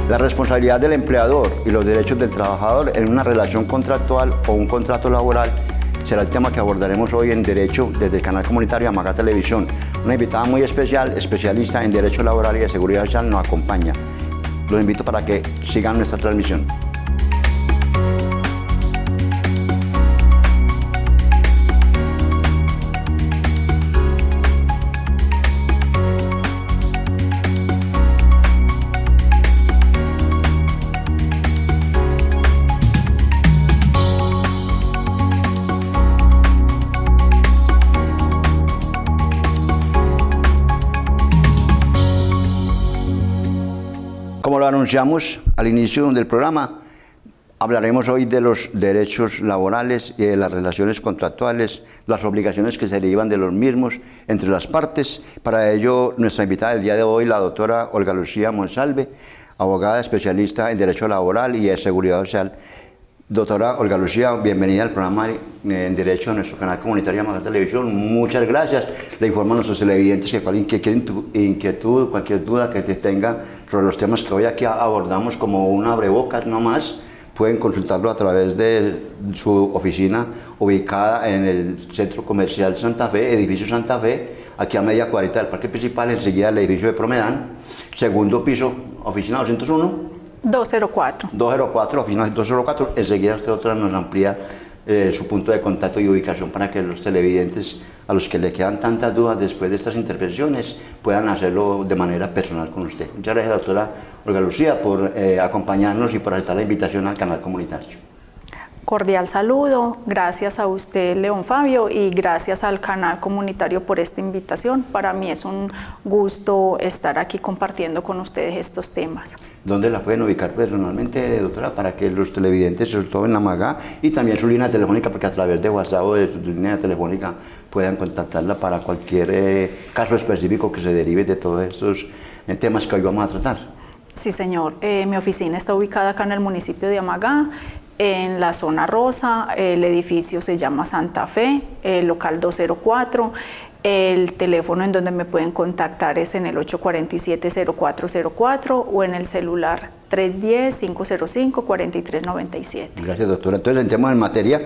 La responsabilidad del empleador y los derechos del trabajador en una relación contractual o un contrato laboral será el tema que abordaremos hoy en Derecho desde el canal comunitario Amagá Televisión. Una invitada muy especial, especialista en Derecho Laboral y de Seguridad Social, nos acompaña. Los invito para que sigan nuestra transmisión. Como lo anunciamos al inicio del programa, hablaremos hoy de los derechos laborales y de las relaciones contractuales, las obligaciones que se derivan de los mismos entre las partes. Para ello, nuestra invitada del día de hoy, la doctora Olga Lucía Monsalve, abogada especialista en Derecho Laboral y de Seguridad Social. Doctora Olga Lucía, bienvenida al programa en Derecho de nuestro canal comunitario Amagá Televisión. Muchas gracias. Le informo a nuestros televidentes que cualquier inquietud, cualquier duda que tengan sobre los temas que hoy aquí abordamos como un abrebocas no más, pueden consultarlo a través de su oficina ubicada en el Centro Comercial Santa Fe, edificio Santa Fe, aquí a media cuadrita del Parque Principal, enseguida del edificio de Promedán, segundo piso, oficina 201. 204, oficina 204, enseguida usted otra nos amplía su punto de contacto y ubicación para que los televidentes a los que le quedan tantas dudas después de estas intervenciones puedan hacerlo de manera personal con usted. Muchas gracias, doctora Olga Lucía, por acompañarnos y por aceptar la invitación al canal comunitario. Cordial saludo, gracias a usted, León Fabio, y gracias al canal comunitario por esta invitación. Para mí es un gusto estar aquí compartiendo con ustedes estos temas. ¿Dónde la pueden ubicar personalmente, doctora, para que los televidentes, sobre todo en Amagá, y también su línea telefónica, porque a través de WhatsApp o de su línea telefónica puedan contactarla para cualquier caso específico que se derive de todos estos temas que hoy vamos a tratar? Sí, señor. Mi oficina está ubicada acá en el municipio de Amagá, en la zona rosa. El edificio se llama Santa Fe, el local 204. El teléfono en donde me pueden contactar es en el 847-0404 o en el celular 310-505-4397. Gracias, doctora. Entonces, entremos en materia.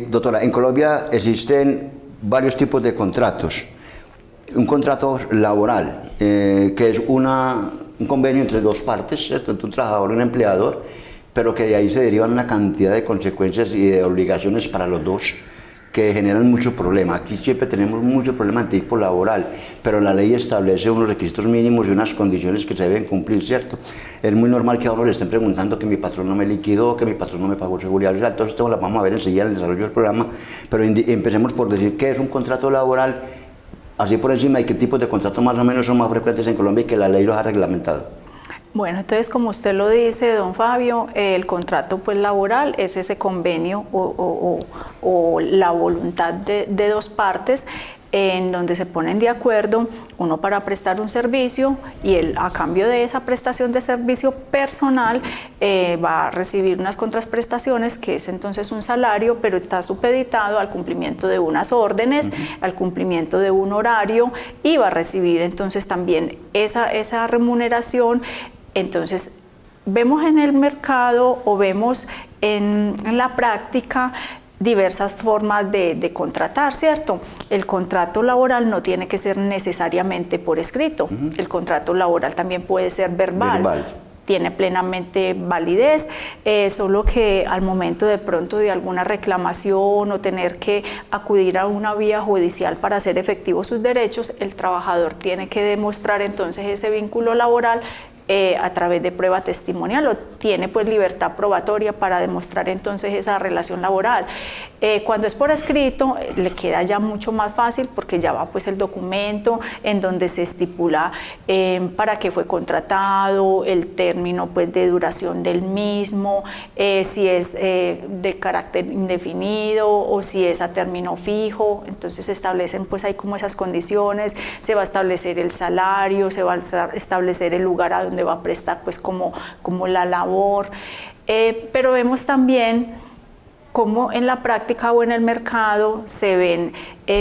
Doctora, en Colombia existen varios tipos de contratos. Un contrato laboral, que es un convenio entre dos partes, ¿cierto? Entre un trabajador y un empleador, pero que de ahí se derivan una cantidad de consecuencias y de obligaciones para los dos que generan mucho problema. Aquí siempre tenemos mucho problema de tipo laboral, pero la ley establece unos requisitos mínimos y unas condiciones que se deben cumplir, ¿cierto? Es muy normal que a uno le estén preguntando que mi patrón no me liquidó, que mi patrón no me pagó seguridad social. Todo esto lo vamos a ver enseguida en el desarrollo del programa, pero empecemos por decir qué es un contrato laboral, así por encima, y qué tipos de contratos más o menos son más frecuentes en Colombia y que la ley los ha reglamentado. Bueno, entonces, como usted lo dice, don Fabio, el contrato pues laboral es ese convenio o la voluntad de dos partes en donde se ponen de acuerdo, uno para prestar un servicio y él, a cambio de esa prestación de servicio personal, va a recibir unas contraprestaciones, que es entonces un salario, pero está supeditado al cumplimiento de unas órdenes, al cumplimiento de un horario, y va a recibir entonces también esa remuneración. Entonces, vemos en el mercado o vemos en la práctica diversas formas de contratar, ¿cierto? El contrato laboral no tiene que ser necesariamente por escrito. El contrato laboral también puede ser verbal. Tiene plenamente validez, solo que al momento de pronto de alguna reclamación o tener que acudir a una vía judicial para hacer efectivos sus derechos, el trabajador tiene que demostrar entonces ese vínculo laboral a través de prueba testimonial, o tiene pues libertad probatoria para demostrar entonces esa relación laboral. Cuando es por escrito le queda ya mucho más fácil, porque ya va pues el documento en donde se estipula para qué fue contratado, el término pues de duración del mismo, si es de carácter indefinido o si es a término fijo. Entonces se establecen pues ahí como esas condiciones, se va a establecer el salario, se va a establecer el lugar a donde va a prestar pues como la labor, pero vemos también como en la práctica o en el mercado se ven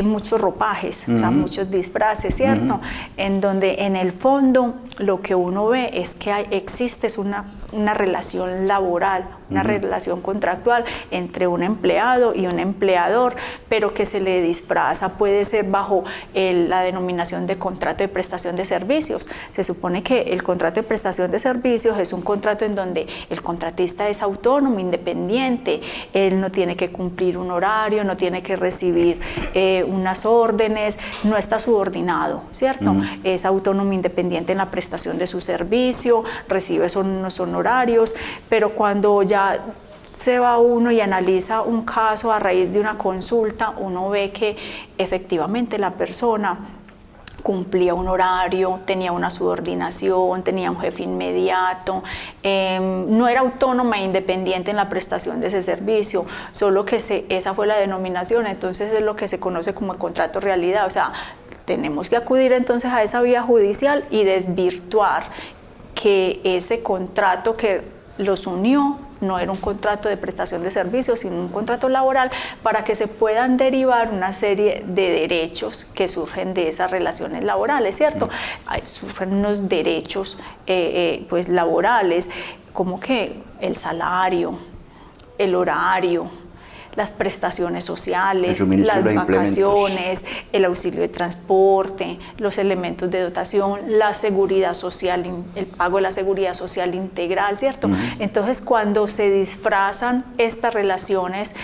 muchos ropajes, o sea, muchos disfraces, ¿cierto? En donde en el fondo lo que uno ve es que existe una relación laboral, una relación contractual entre un empleado y un empleador, pero que se le disfraza, puede ser bajo la denominación de contrato de prestación de servicios. Se supone que el contrato de prestación de servicios es un contrato en donde el contratista es autónomo, independiente, él no tiene que cumplir un horario, no tiene que recibir unas órdenes, no está subordinado, ¿cierto? Es autónomo, independiente en la prestación de su servicio, recibe unos honorarios, pero cuando ya se va uno y analiza un caso a raíz de una consulta, uno ve que efectivamente la persona cumplía un horario, tenía una subordinación, tenía un jefe inmediato, no era autónoma e independiente en la prestación de ese servicio, solo que esa fue la denominación, entonces es lo que se conoce como el contrato realidad, o sea, tenemos que acudir entonces a esa vía judicial y desvirtuar que ese contrato que los unió no era un contrato de prestación de servicios, sino un contrato laboral, para que se puedan derivar una serie de derechos que surgen de esas relaciones laborales, ¿cierto? Surgen unos derechos pues laborales, como que el salario, el horario, las prestaciones sociales, las vacaciones, el auxilio de transporte, los elementos de dotación, la seguridad social, el pago de la seguridad social integral, ¿cierto? Entonces, cuando se disfrazan estas relaciones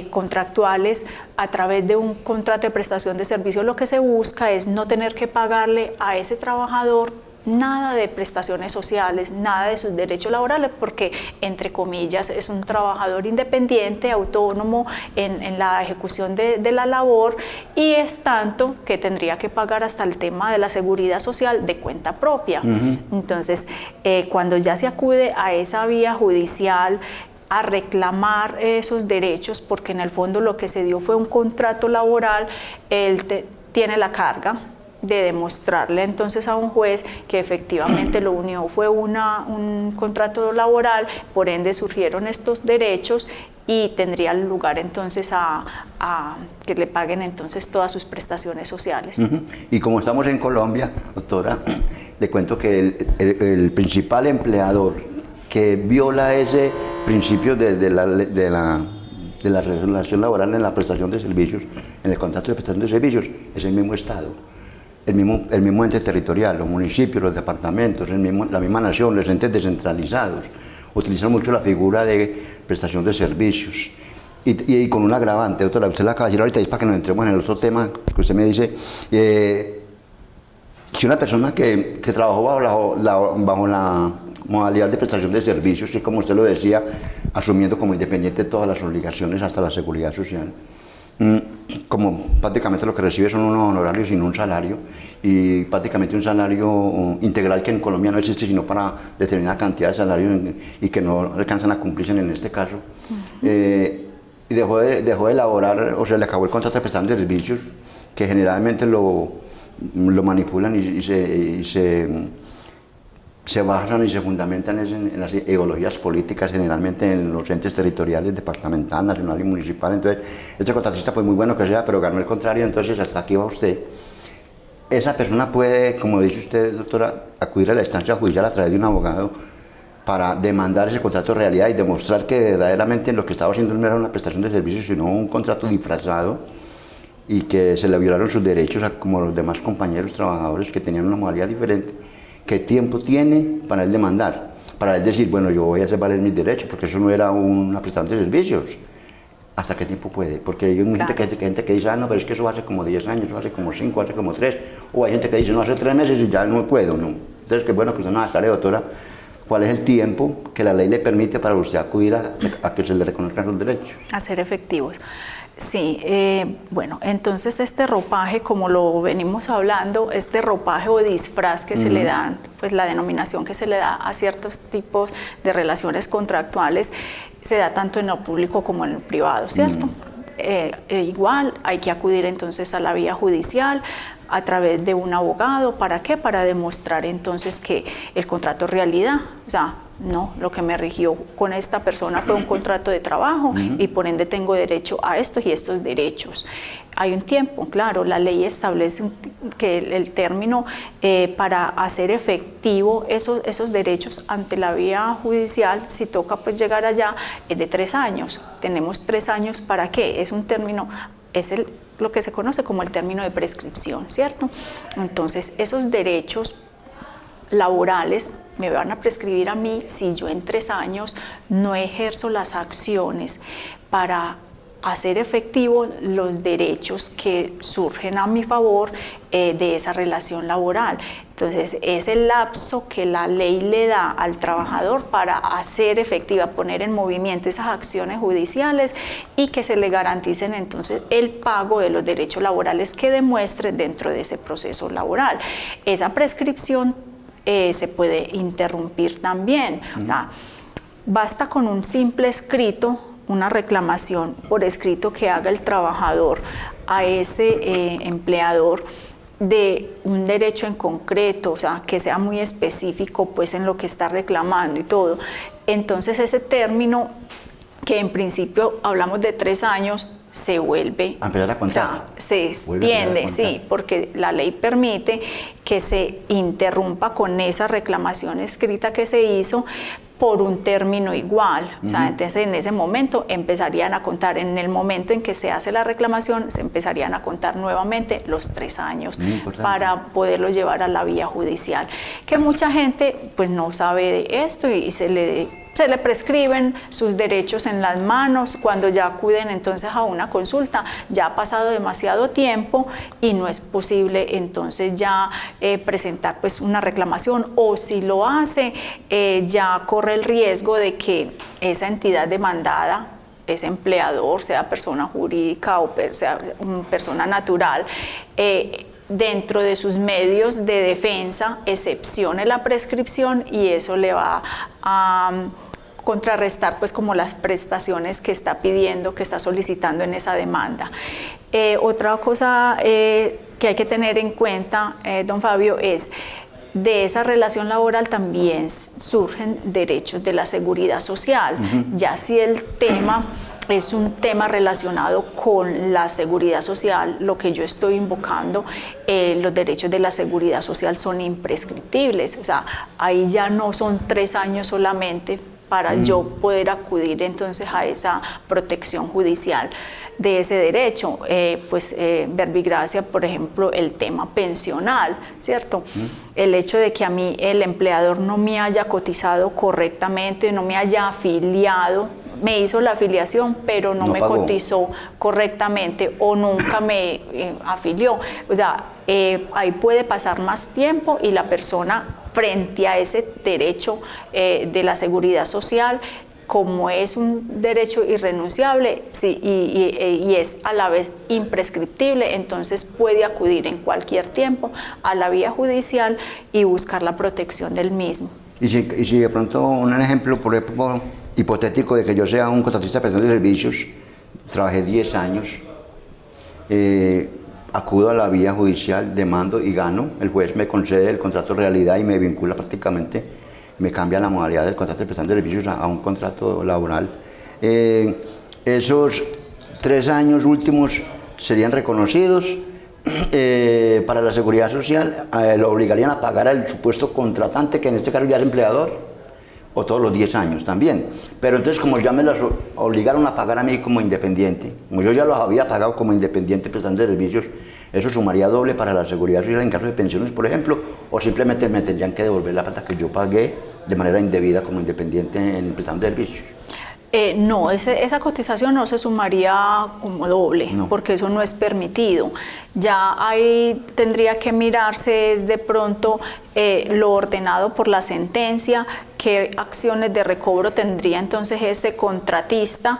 contractuales a través de un contrato de prestación de servicios, lo que se busca es no tener que pagarle a ese trabajador nada de prestaciones sociales, nada de sus derechos laborales, porque, entre comillas, es un trabajador independiente, autónomo en la ejecución de la labor, y es tanto que tendría que pagar hasta el tema de la seguridad social de cuenta propia. Entonces, cuando ya se acude a esa vía judicial a reclamar esos derechos, porque en el fondo lo que se dio fue un contrato laboral, él tiene la carga de demostrarle entonces a un juez que efectivamente lo unió fue un contrato laboral, por ende surgieron estos derechos y tendría lugar entonces a que le paguen entonces todas sus prestaciones sociales. Y como estamos en Colombia, doctora, le cuento que el principal empleador que viola ese principio de la relación laboral en la prestación de servicios, en el contrato de prestación de servicios, es el mismo Estado. El mismo ente territorial, los municipios, los departamentos, la misma nación, los entes descentralizados, utilizan mucho la figura de prestación de servicios. Y con un agravante, doctora, usted la acaba de decir ahorita, y es para que nos entremos en el otro tema que usted me dice, si una persona que trabajó bajo la modalidad de prestación de servicios, que como usted lo decía, asumiendo como independiente todas las obligaciones hasta la seguridad social, como prácticamente lo que recibe son unos honorarios sin un salario, y prácticamente un salario integral que en Colombia no existe sino para determinada cantidad de salarios y que no alcanzan a cumplirse en este caso, y dejó de elaborar, o sea, le acabó el contrato de prestación de servicios, que generalmente lo manipulan y se basan y se fundamentan en las ideologías políticas, generalmente en los entes territoriales, departamental, nacional y municipal. Entonces, este contratista, pues muy bueno que sea, pero ganó el contrario, entonces hasta aquí va usted. Esa persona puede, como dice usted, doctora, acudir a la instancia judicial a través de un abogado para demandar ese contrato de realidad y demostrar que verdaderamente lo que estaba haciendo no era una prestación de servicios, sino un contrato disfrazado, y que se le violaron sus derechos como los demás compañeros trabajadores que tenían una modalidad diferente. ¿Qué tiempo tiene para él demandar? Para él decir, bueno, yo voy a hacer valer mis derechos, porque eso no era una prestación de servicios. ¿Hasta qué tiempo puede? Porque hay gente que dice, no, pero es que eso hace como 10 años, eso hace como 5, hace como 3. O hay gente que dice, no, hace 3 meses y ya no puedo, ¿no? Entonces, qué bueno que usted nos aclare, doctora, cuál es el tiempo que la ley le permite para usted acudir a que se le reconozcan los derechos. A ser efectivos. Sí, bueno, entonces este ropaje, como lo venimos hablando, este ropaje o disfraz que se le dan, pues la denominación que se le da a ciertos tipos de relaciones contractuales, se da tanto en lo público como en lo privado, ¿cierto? Igual hay que acudir entonces a la vía judicial a través de un abogado. ¿Para qué? Para demostrar entonces que el contrato es realidad. O sea, No, lo que me rigió con esta persona fue un contrato de trabajo y por ende tengo derecho a estos y estos derechos. Hay un tiempo, claro, la ley establece que el término para hacer efectivo esos derechos ante la vía judicial, si toca pues llegar allá, es de 3 años. Tenemos 3 años ¿para qué? Es un término, lo que se conoce como el término de prescripción, ¿cierto? Entonces, esos derechos laborales me van a prescribir a mí si yo en 3 años no ejerzo las acciones para hacer efectivo los derechos que surgen a mi favor de esa relación laboral. Entonces, es el lapso que la ley le da al trabajador para hacer efectiva, poner en movimiento esas acciones judiciales y que se le garanticen entonces el pago de los derechos laborales que demuestre dentro de ese proceso laboral. Esa prescripción se puede interrumpir también. Basta con un simple escrito, una reclamación por escrito que haga el trabajador a ese empleador de un derecho en concreto, o sea, que sea muy específico pues en lo que está reclamando y todo. Entonces ese término, que en principio hablamos de 3 años, se vuelve a empezar a contar. O sea, se extiende, sí, porque la ley permite que se interrumpa con esa reclamación escrita que se hizo por un término igual. O sea, entonces en ese momento empezarían a contar, en el momento en que se hace la reclamación, se empezarían a contar nuevamente los 3 años para poderlo llevar a la vía judicial. Que mucha gente pues no sabe de esto y se le prescriben sus derechos en las manos cuando ya acuden entonces a una consulta. Ya ha pasado demasiado tiempo y no es posible entonces ya presentar pues una reclamación, o si lo hace ya corre el riesgo de que esa entidad demandada, ese empleador, sea persona jurídica o sea persona natural, dentro de sus medios de defensa excepcione la prescripción, y eso le va a contrarrestar pues como las prestaciones que está pidiendo, que está solicitando en esa demanda. Otra cosa que hay que tener en cuenta, don Fabio, es de esa relación laboral también surgen derechos de la seguridad social. Ya si el tema es un tema relacionado con la seguridad social, lo que yo estoy invocando, los derechos de la seguridad social son imprescriptibles. O sea, ahí ya no son 3 años solamente para yo poder acudir entonces a esa protección judicial de ese derecho. Verbigracia, por ejemplo, el tema pensional, ¿cierto? El hecho de que a mí el empleador no me haya cotizado correctamente, no me haya afiliado, me hizo la afiliación, pero no me pagó, cotizó correctamente, o nunca me afilió. O sea, ahí puede pasar más tiempo y la persona, frente a ese derecho de la seguridad social, como es un derecho irrenunciable, sí, y es a la vez imprescriptible, entonces puede acudir en cualquier tiempo a la vía judicial y buscar la protección del mismo. Y si de pronto, un ejemplo por ejemplo, hipotético de que yo sea un contratista de prestación de servicios, trabajé 10 años, acudo a la vía judicial, demando y gano, el juez me concede el contrato de realidad y me vincula prácticamente, me cambia la modalidad del contrato de prestación de servicios a un contrato laboral. Esos 3 años últimos serían reconocidos para la seguridad social, lo obligarían a pagar al supuesto contratante, que en este caso ya es empleador, o todos los 10 años también. Pero entonces, como ya me las obligaron a pagar a mí como independiente, como yo ya los había pagado como independiente prestando de servicios, eso sumaría doble para la seguridad social en caso de pensiones, por ejemplo, o simplemente me tendrían que devolver la plata que yo pagué de manera indebida como independiente en prestando de servicios. No, esa cotización no se sumaría como doble, no, porque eso no es permitido. Ya ahí tendría que mirarse de pronto lo ordenado por la sentencia, qué acciones de recobro tendría entonces ese contratista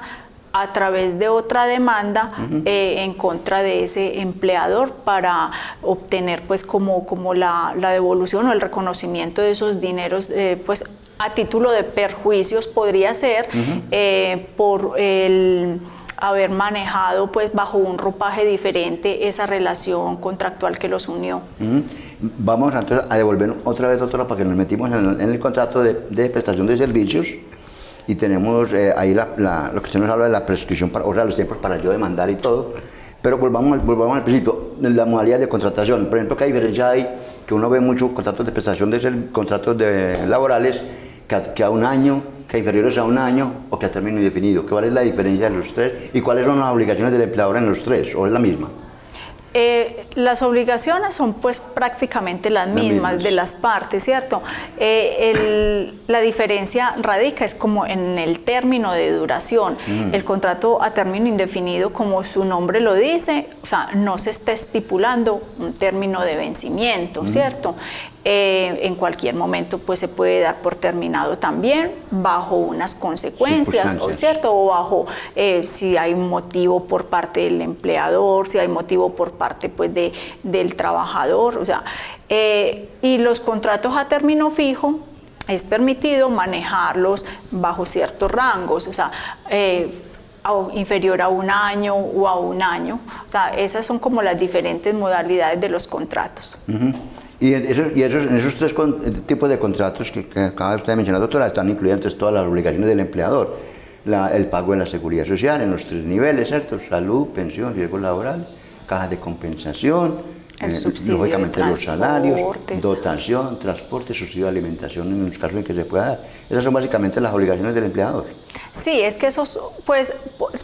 a través de otra demanda en contra de ese empleador para obtener pues como la devolución o el reconocimiento de esos dineros pues a título de perjuicios podría ser por el haber manejado pues bajo un ropaje diferente esa relación contractual que los unió. Vamos entonces a devolver otra vez para que nos metimos en el contrato de prestación de servicios y tenemos ahí lo que usted nos habla de la prescripción, o sea, los tiempos para yo demandar y todo. Pero volvamos al principio, la modalidad de contratación. Por ejemplo, ¿qué diferencia hay? Que uno ve muchos contratos de prestación contratos laborales que a un año, que inferiores a un año o que a término indefinido. ¿Cuál es la diferencia de los tres? ¿Y cuáles son las obligaciones del empleador en los tres? ¿O es la misma? Las obligaciones son pues prácticamente las mismas de las partes, ¿cierto? La diferencia radica es como en el término de duración. El contrato a término indefinido, como su nombre lo dice, o sea, no se está estipulando un término de vencimiento, ¿cierto? En cualquier momento pues se puede dar por terminado también bajo unas consecuencias, ¿cierto? O bajo si hay motivo por parte del empleador, si hay motivo por parte pues del trabajador, o sea, y los contratos a término fijo es permitido manejarlos bajo ciertos rangos, o sea, inferior a un año o a un año, o sea, esas son como las diferentes modalidades de los contratos. Y en esos tres tipos de contratos que acaba usted de mencionar, doctora, están incluidas todas las obligaciones del empleador. El pago de la seguridad social en los tres niveles, ¿cierto? Salud, pensión, riesgo laboral, caja de compensación, el subsidio lógicamente de los salarios, dotación, transporte, subsidio de alimentación en los casos en que se pueda dar. Esas son básicamente las obligaciones del empleador. Sí, es que esos, pues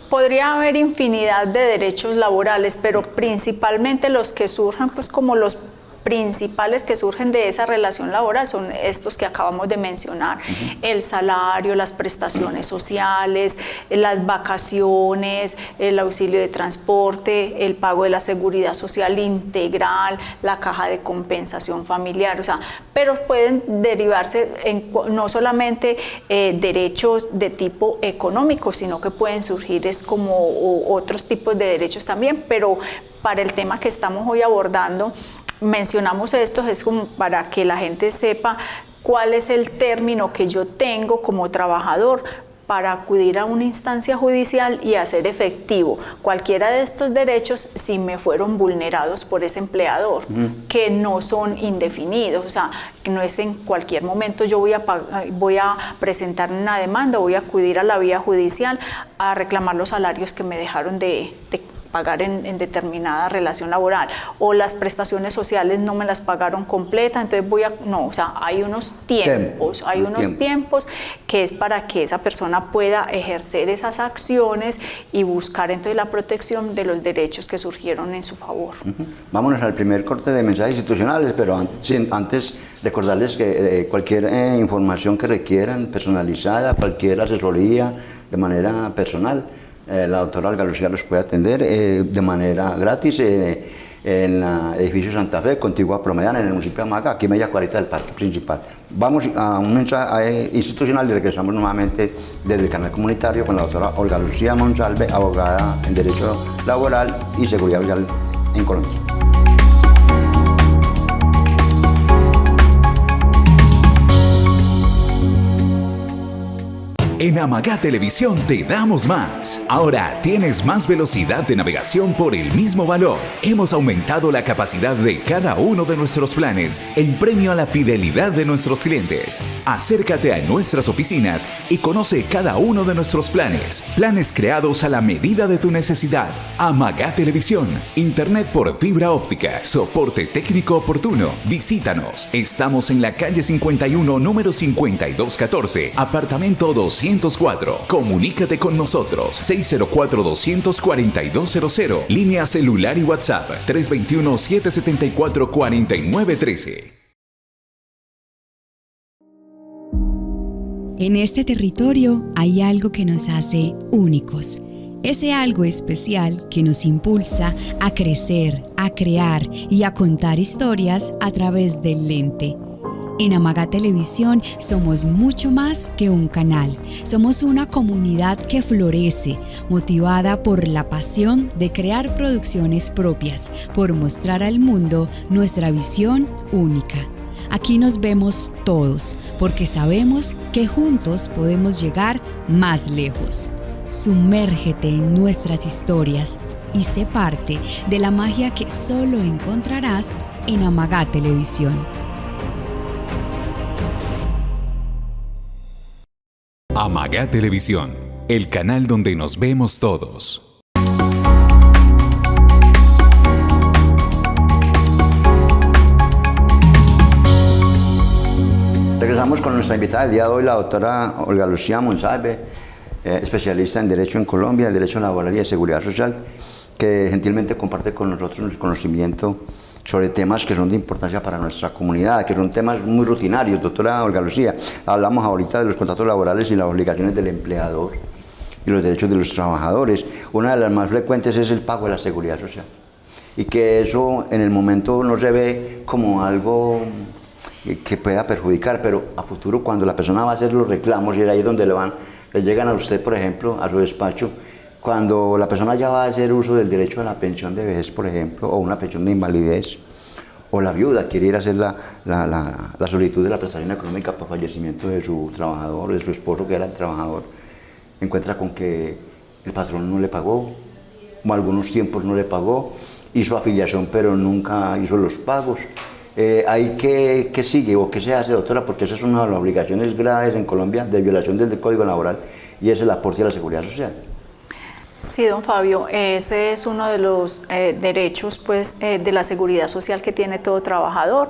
podría haber infinidad de derechos laborales, pero principalmente los que surjan pues como los principales que surgen de esa relación laboral son estos que acabamos de mencionar, el salario, las prestaciones sociales, las vacaciones, el auxilio de transporte, el pago de la seguridad social integral, la caja de compensación familiar, o sea, pero pueden derivarse no solamente derechos de tipo económico, sino que pueden surgir como otros tipos de derechos también, pero para el tema que estamos hoy abordando, mencionamos esto es como para que la gente sepa cuál es el término que yo tengo como trabajador para acudir a una instancia judicial y hacer efectivo cualquiera de estos derechos si me fueron vulnerados por ese empleador, que no son indefinidos, o sea, que no es en cualquier momento yo voy a presentar una demanda, voy a acudir a la vía judicial a reclamar los salarios que me dejaron de pagar en determinada relación laboral, o las prestaciones sociales no me las pagaron completas, entonces o sea, hay unos tiempos que es para que esa persona pueda ejercer esas acciones y buscar entonces la protección de los derechos que surgieron en su favor. Vámonos al primer corte de mensajes institucionales, pero antes recordarles que cualquier información que requieran personalizada, cualquier asesoría de manera personal, la doctora Olga Lucía los puede atender de manera gratis en el edificio Santa Fe, contiguo a Promediana, en el municipio de Amaga, aquí media cuadrita del parque principal. Vamos a un mensaje institucional y regresamos nuevamente desde el canal comunitario con la doctora Olga Lucía Monsalve, abogada en Derecho Laboral y Seguridad Vial en Colombia. En Amagá Televisión te damos más. Ahora tienes más velocidad de navegación por el mismo valor. Hemos aumentado la capacidad de cada uno de nuestros planes en premio a la fidelidad de nuestros clientes. Acércate a nuestras oficinas y conoce cada uno de nuestros planes. Planes creados a la medida de tu necesidad. Amagá Televisión. Internet por fibra óptica. Soporte técnico oportuno. Visítanos. Estamos en la calle 51, número 5214. Apartamento 204. Comunícate con nosotros 604-24200, línea celular y WhatsApp 321-774-4913. En este territorio hay algo que nos hace únicos. Ese algo especial que nos impulsa a crecer, a crear y a contar historias a través del lente. En Amagá Televisión somos mucho más que un canal. Somos una comunidad que florece, motivada por la pasión de crear producciones propias, por mostrar al mundo nuestra visión única. Aquí nos vemos todos, porque sabemos que juntos podemos llegar más lejos. Sumérgete en nuestras historias y sé parte de la magia que solo encontrarás en Amagá Televisión. Amagá Televisión, el canal donde nos vemos todos. Regresamos con nuestra invitada del día de hoy, la doctora Olga Lucía Monsalve, especialista en Derecho en Colombia, en Derecho Laboral y de Seguridad Social, que gentilmente comparte con nosotros el conocimiento sobre temas que son de importancia para nuestra comunidad, que son temas muy rutinarios. Doctora Olga Lucía, hablamos ahorita de los contratos laborales y las obligaciones del empleador y los derechos de los trabajadores. Una de las más frecuentes es el pago de la seguridad social, y que eso en el momento no se ve como algo que pueda perjudicar, pero a futuro, cuando la persona va a hacer los reclamos, y es ahí donde le llegan a usted, por ejemplo, a su despacho, cuando la persona ya va a hacer uso del derecho a la pensión de vejez, por ejemplo, o una pensión de invalidez, o la viuda quiere ir a hacer la solicitud de la prestación económica por fallecimiento de su trabajador, de su esposo que era el trabajador, encuentra con que el patrón no le pagó, o algunos tiempos no le pagó, hizo afiliación pero nunca hizo los pagos. ¿Ahí qué sigue o qué se hace, doctora? Porque esa es una de las obligaciones graves en Colombia de violación del Código Laboral, y es el aporte a la seguridad social. Sí, don Fabio, ese es uno de los derechos pues, de la seguridad social que tiene todo trabajador,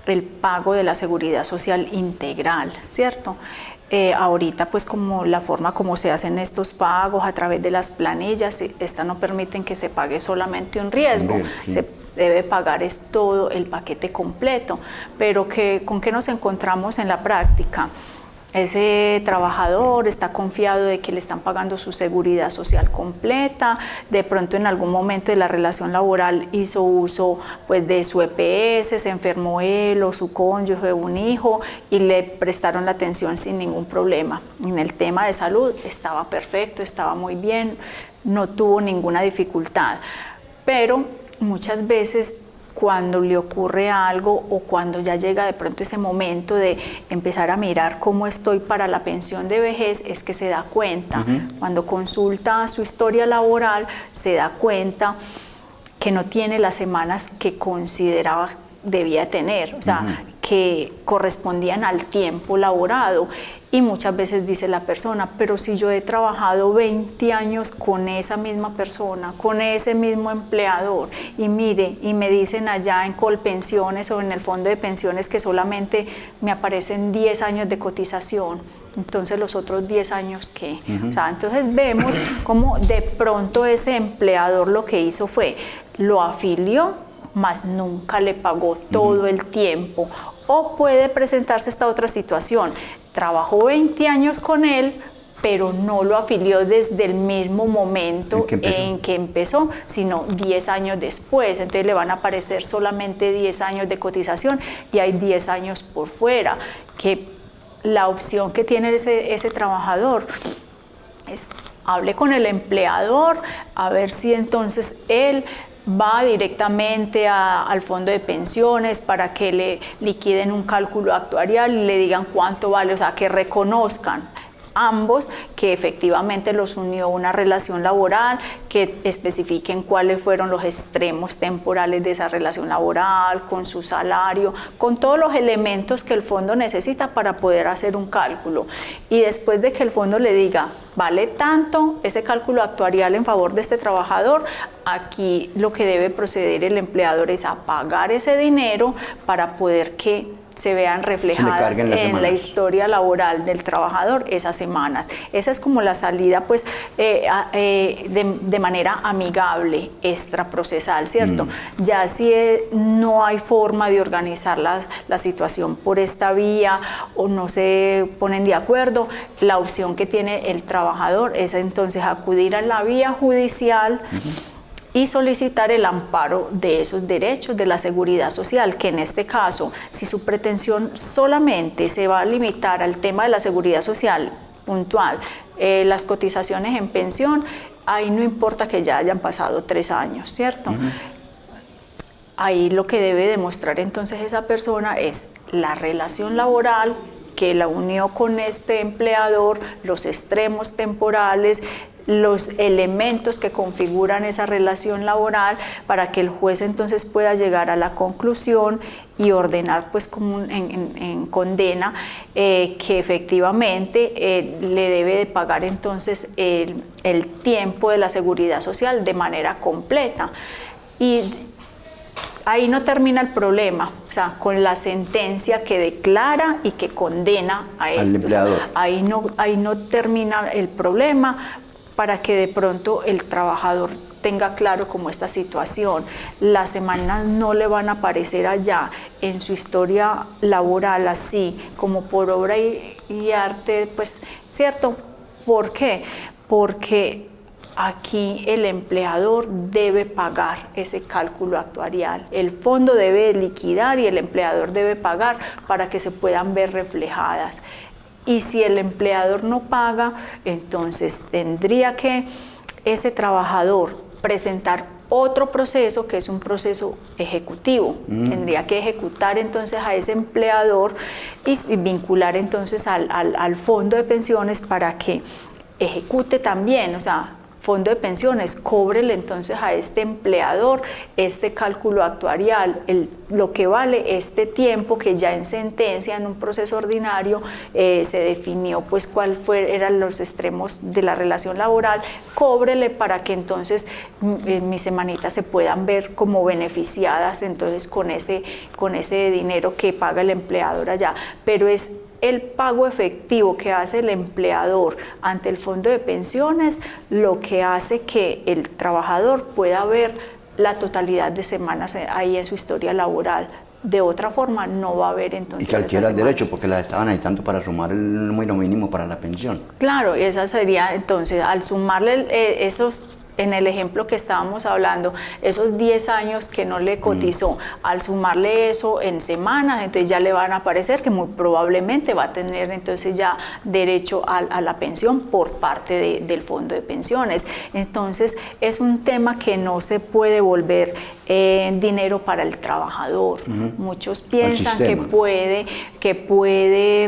el pago de la seguridad social integral, ¿cierto? Ahorita pues como la forma como se hacen estos pagos a través de las planillas, estas no permiten que se pague solamente un riesgo, sí. Se debe pagar es todo el paquete completo, pero ¿con qué nos encontramos en la práctica? Ese trabajador está confiado de que le están pagando su seguridad social completa, de pronto en algún momento de la relación laboral hizo uso pues, de su EPS, se enfermó él o su cónyuge o un hijo y le prestaron la atención sin ningún problema. En el tema de salud estaba perfecto, estaba muy bien, no tuvo ninguna dificultad, pero muchas veces cuando le ocurre algo o cuando ya llega de pronto ese momento de empezar a mirar cómo estoy para la pensión de vejez, es que se da cuenta, cuando consulta su historia laboral, se da cuenta que no tiene las semanas que consideraba debía tener, o sea, que correspondían al tiempo laborado. Y muchas veces dice la persona, pero si yo he trabajado 20 años con esa misma persona, con ese mismo empleador, y mire, y me dicen allá en Colpensiones o en el fondo de pensiones que solamente me aparecen 10 años de cotización, entonces los otros 10 años, ¿qué? O sea, entonces vemos cómo de pronto ese empleador lo que hizo fue, lo afilió, mas nunca le pagó todo el tiempo. O puede presentarse esta otra situación, trabajó 20 años con él, pero no lo afilió desde el mismo momento en que empezó, sino 10 años después. Entonces le van a aparecer solamente 10 años de cotización y hay 10 años por fuera, que la opción que tiene ese trabajador es hable con el empleador, a ver si entonces él va directamente al fondo de pensiones para que le liquiden un cálculo actuarial y le digan cuánto vale, o sea, que reconozcan ambos que efectivamente los unió una relación laboral, que especifiquen cuáles fueron los extremos temporales de esa relación laboral, con su salario, con todos los elementos que el fondo necesita para poder hacer un cálculo. Y después de que el fondo le diga, vale tanto ese cálculo actuarial en favor de este trabajador, aquí lo que debe proceder el empleador es a pagar ese dinero para poder que se vean reflejadas en la historia laboral del trabajador esas semanas. Esa es como la salida pues de manera amigable, extraprocesal, ¿cierto? Ya si no hay forma de organizar la situación por esta vía o no se ponen de acuerdo, la opción que tiene el trabajador es entonces acudir a la vía judicial y solicitar el amparo de esos derechos de la seguridad social, que en este caso, si su pretensión solamente se va a limitar al tema de la seguridad social puntual, las cotizaciones en pensión, ahí no importa que ya hayan pasado 3 años, ¿cierto? Ahí lo que debe demostrar entonces esa persona es la relación laboral que la unió con este empleador, los extremos temporales, los elementos que configuran esa relación laboral para que el juez entonces pueda llegar a la conclusión y ordenar pues como en condena que efectivamente le debe de pagar entonces el tiempo de la seguridad social de manera completa. Y ahí no termina el problema, o sea, con la sentencia que declara y que condena a esto. Al empleador. O sea, ahí no termina el problema para que de pronto el trabajador tenga claro como esta situación. Las semanas no le van a aparecer allá en su historia laboral así, como por obra y arte, pues, ¿cierto? ¿Por qué? Porque aquí el empleador debe pagar ese cálculo actuarial. El fondo debe liquidar y el empleador debe pagar para que se puedan ver reflejadas. Y si el empleador no paga, entonces tendría que ese trabajador presentar otro proceso que es un proceso ejecutivo. Tendría que ejecutar entonces a ese empleador y vincular entonces al fondo de pensiones para que ejecute también, o sea, fondo de pensiones, cóbrele entonces a este empleador este cálculo actuarial, lo que vale este tiempo que ya en sentencia, en un proceso ordinario, se definió pues cuál eran los extremos de la relación laboral, cóbrele para que entonces mis semanitas se puedan ver como beneficiadas entonces con ese dinero que paga el empleador allá, pero es el pago efectivo que hace el empleador ante el fondo de pensiones lo que hace que el trabajador pueda ver la totalidad de semanas ahí en su historia laboral. De otra forma no va a haber entonces. Y que adquiera el derecho porque la estaban necesitando para sumar el número mínimo para la pensión. Claro, esa sería entonces, al sumarle esos, en el ejemplo que estábamos hablando, esos 10 años que no le cotizó, al sumarle eso en semanas, entonces ya le van a aparecer que muy probablemente va a tener entonces ya derecho a la pensión por parte del fondo de pensiones. Entonces es un tema que no se puede volver dinero para el trabajador. Muchos piensan que puede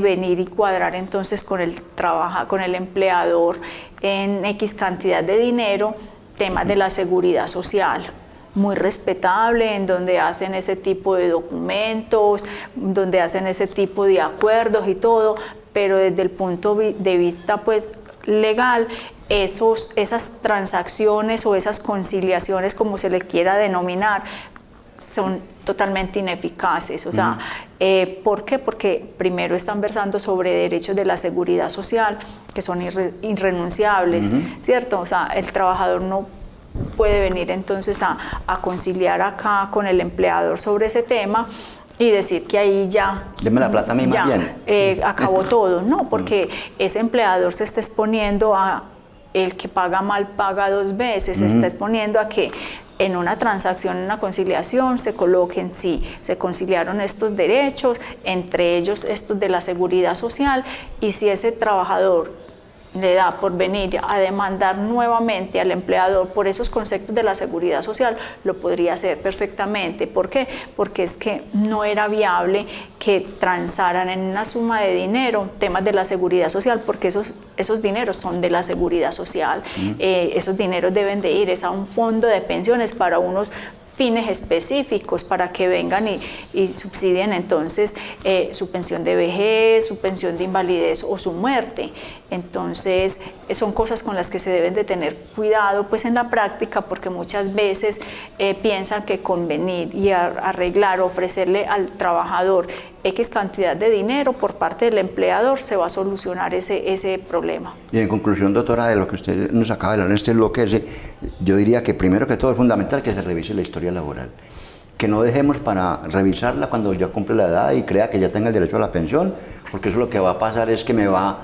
venir y cuadrar entonces con el empleador en X cantidad de dinero, temas de la seguridad social, muy respetable, en donde hacen ese tipo de documentos, donde hacen ese tipo de acuerdos y todo, pero desde el punto de vista pues legal, esas transacciones o esas conciliaciones, como se le quiera denominar, son totalmente ineficaces. O sea, ¿por qué? Porque primero están versando sobre derechos de la seguridad social que son irrenunciables, ¿cierto? O sea, el trabajador no puede venir entonces a conciliar acá con el empleador sobre ese tema y decir que ahí ya, deme la plata a mí más bien. Acabó todo. No, porque ese empleador se está exponiendo a el que paga mal paga dos veces, se está exponiendo a que en una transacción, en una conciliación, se coloquen si se conciliaron estos derechos, entre ellos estos de la seguridad social, y si ese trabajador le da por venir a demandar nuevamente al empleador por esos conceptos de la seguridad social, lo podría hacer perfectamente. ¿Por qué? Porque es que no era viable que transaran en una suma de dinero temas de la seguridad social, porque esos dineros son de la seguridad social. Esos dineros deben de ir a un fondo de pensiones para unos fines específicos, para que vengan y subsidien entonces su pensión de vejez, su pensión de invalidez o su muerte. Entonces son cosas con las que se deben de tener cuidado pues en la práctica, porque muchas veces piensan que con venir y arreglar, ofrecerle al trabajador X cantidad de dinero por parte del empleador se va a solucionar ese problema. Y en conclusión, doctora, de lo que usted nos acaba de hablar en este bloque, yo diría que primero que todo es fundamental que se revise la historia laboral, que no dejemos para revisarla cuando ya cumple la edad y crea que ya tenga el derecho a la pensión, porque eso lo que va a pasar es que me va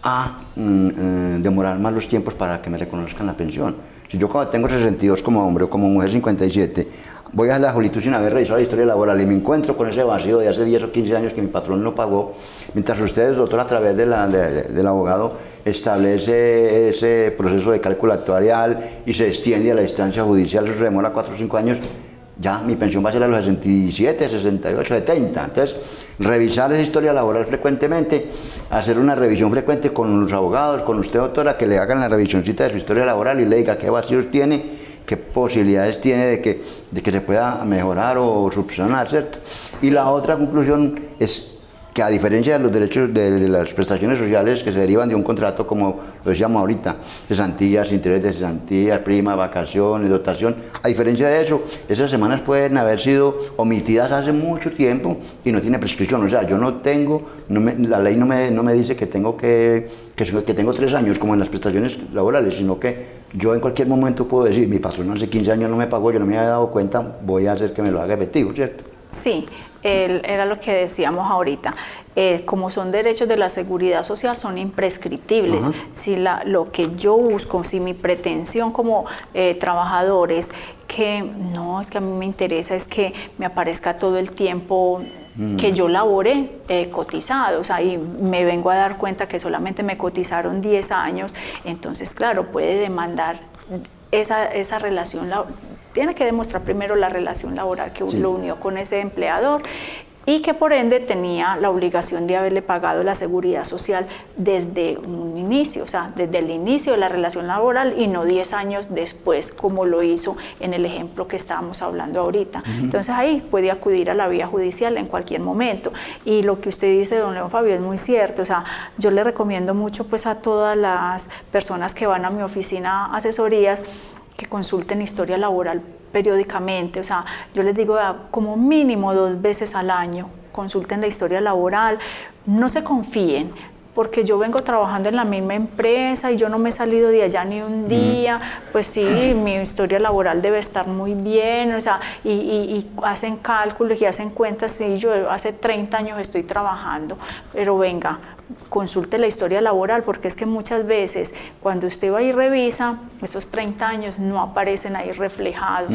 a demorar más los tiempos para que me reconozcan la pensión. Si yo cuando tengo 62 como hombre o como mujer 57, voy a la juventud sin haber revisado la historia laboral y me encuentro con ese vacío de hace 10 o 15 años que mi patrón no pagó, mientras ustedes, doctor, a través del abogado establece ese proceso de cálculo actuarial y se extiende a la instancia judicial, eso se demora 4 o 5 años, ya mi pensión va a ser a los 67, 68, 70. Entonces, revisar esa historia laboral frecuentemente, hacer una revisión frecuente con los abogados, con usted, doctora, que le hagan la revisioncita de su historia laboral y le diga qué vacíos tiene, qué posibilidades tiene de que se pueda mejorar o subsanar, ¿cierto? Sí. Y la otra conclusión es que a diferencia de los derechos de las prestaciones sociales que se derivan de un contrato, como lo decíamos ahorita, cesantías, interés de cesantías, prima, vacaciones, dotación, a diferencia de eso, esas semanas pueden haber sido omitidas hace mucho tiempo y no tiene prescripción. O sea, yo no tengo, la ley no me dice que tengo que tengo 3 años como en las prestaciones laborales, sino que yo en cualquier momento puedo decir, mi patrón hace 15 años no me pagó, yo no me había dado cuenta, voy a hacer que me lo haga efectivo, ¿cierto? Sí, era lo que decíamos ahorita. Como son derechos de la seguridad social, son imprescriptibles. Si lo que yo busco, si mi pretensión como trabajador es que no, es que a mí me interesa, es que me aparezca todo el tiempo que yo laboré cotizado, o sea, y me vengo a dar cuenta que solamente me cotizaron 10 años, entonces, claro, puede demandar esa relación laboral. Tiene que demostrar primero la relación laboral que lo unió con ese empleador y que por ende tenía la obligación de haberle pagado la seguridad social desde un inicio, o sea, desde el inicio de la relación laboral y no 10 años después, como lo hizo en el ejemplo que estábamos hablando ahorita. Entonces ahí puede acudir a la vía judicial en cualquier momento. Y lo que usted dice, don León Fabio, es muy cierto. O sea, yo le recomiendo mucho pues a todas las personas que van a mi oficina a asesorías que consulten historia laboral periódicamente, o sea, yo les digo como mínimo 2 veces al año, consulten la historia laboral, no se confíen, porque yo vengo trabajando en la misma empresa y yo no me he salido de allá ni un día, pues sí, mi historia laboral debe estar muy bien, o sea, y hacen cálculos y hacen cuentas, sí, yo hace 30 años estoy trabajando, pero venga, consulte la historia laboral, porque es que muchas veces cuando usted va y revisa, esos 30 años no aparecen ahí reflejados,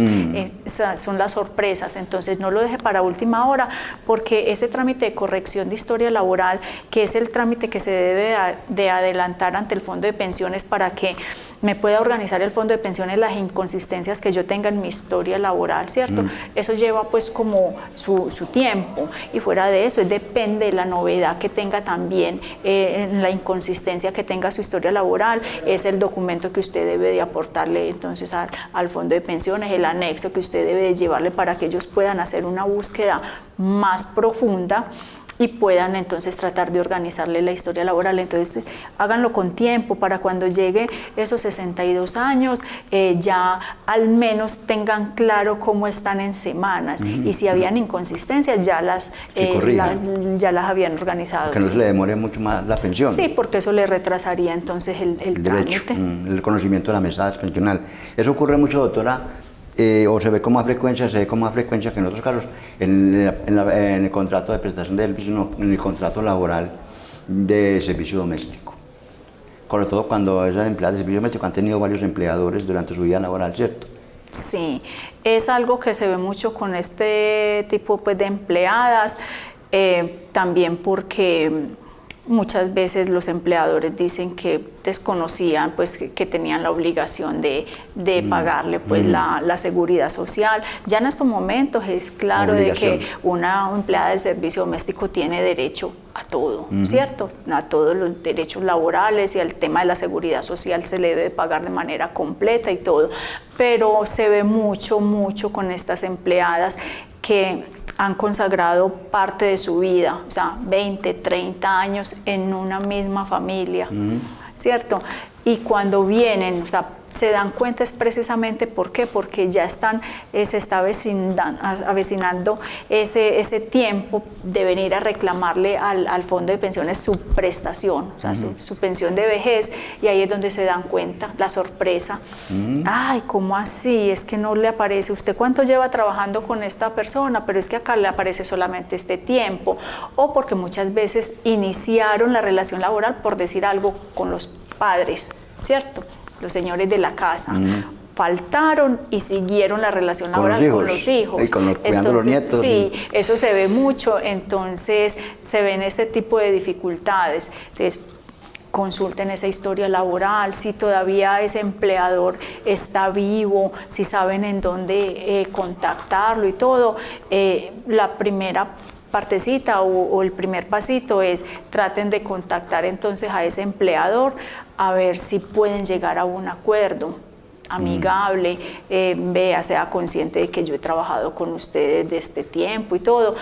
son las sorpresas, entonces no lo deje para última hora, porque ese trámite de corrección de historia laboral, que es el trámite que se debe de adelantar ante el fondo de pensiones para que me pueda organizar el fondo de pensiones las inconsistencias que yo tenga en mi historia laboral, ¿cierto? Eso lleva pues como su tiempo, y fuera de eso, depende de la novedad que tenga también, la inconsistencia que tenga su historia laboral, es el documento que usted debe de aportarle entonces al fondo de pensiones, el anexo que usted debe de llevarle para que ellos puedan hacer una búsqueda más profunda y puedan entonces tratar de organizarle la historia laboral. Entonces háganlo con tiempo para cuando llegue esos 62 años ya al menos tengan claro cómo están en semanas y si habían inconsistencias ya las habían organizado. Que no se le demore mucho más la pensión. Sí, porque eso le retrasaría entonces el derecho, trámite. el conocimiento de la mesada pensional. Eso ocurre mucho, doctora. O se ve con más frecuencia, que en otros casos, en el contrato de prestación de servicio, no, en el contrato laboral de servicio doméstico. Sobre todo cuando esas empleadas de servicio doméstico han tenido varios empleadores durante su vida laboral, ¿cierto? Sí, es algo que se ve mucho con este tipo pues, de empleadas, también porque muchas veces los empleadores dicen que desconocían pues que tenían la obligación de pagarle pues la seguridad social. Ya en estos momentos es claro de que una empleada del servicio doméstico tiene derecho a todo, ¿cierto? A todos los derechos laborales, y al tema de la seguridad social se le debe pagar de manera completa y todo. Pero se ve mucho con estas empleadas que han consagrado parte de su vida, o sea, 20, 30 años en una misma familia, ¿cierto? Y cuando vienen, o sea, se dan cuenta es precisamente ¿por qué? Porque ya se está avecinando ese tiempo de venir a reclamarle al fondo de pensiones su prestación, o sea, su pensión de vejez, y ahí es donde se dan cuenta, la sorpresa. Ay, ¿cómo así? Es que no le aparece, ¿usted cuánto lleva trabajando con esta persona? Pero es que acá le aparece solamente este tiempo, o porque muchas veces iniciaron la relación laboral, por decir algo, con los padres, ¿cierto? Los señores de la casa faltaron y siguieron la relación laboral con los hijos. Y cuidando los nietos. Sí, eso se ve mucho, entonces se ven ese tipo de dificultades. Entonces, consulten esa historia laboral, si todavía ese empleador está vivo, si saben en dónde contactarlo y todo. La primera partecita o el primer pasito es traten de contactar entonces a ese empleador a ver si pueden llegar a un acuerdo amigable, vea, sea consciente de que yo he trabajado con ustedes desde este tiempo y todo,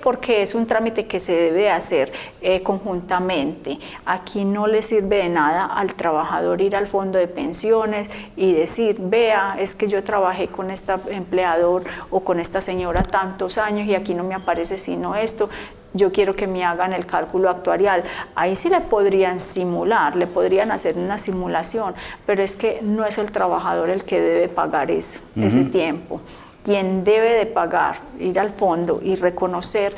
porque es un trámite que se debe hacer conjuntamente. Aquí no le sirve de nada al trabajador ir al fondo de pensiones y decir, vea, es que yo trabajé con este empleador o con esta señora tantos años y aquí no me aparece sino esto, yo quiero que me hagan el cálculo actuarial. Ahí sí le podrían simular, le podrían hacer una simulación, pero es que no es el trabajador el que debe pagar ese tiempo. Quien debe de pagar, ir al fondo y reconocer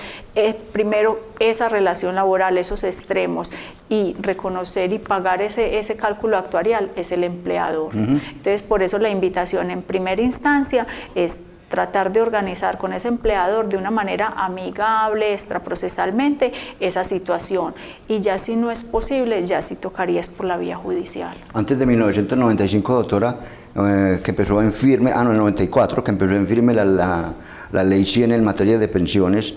primero esa relación laboral, esos extremos, y reconocer y pagar ese cálculo actuarial es el empleador. Entonces, por eso la invitación en primera instancia es tratar de organizar con ese empleador de una manera amigable, extraprocesalmente, esa situación. Y ya si no es posible, ya sí tocaría es por la vía judicial. Antes de 1995, doctora, que empezó en firme, en el 94, que empezó en firme la ley 100 en materia de pensiones,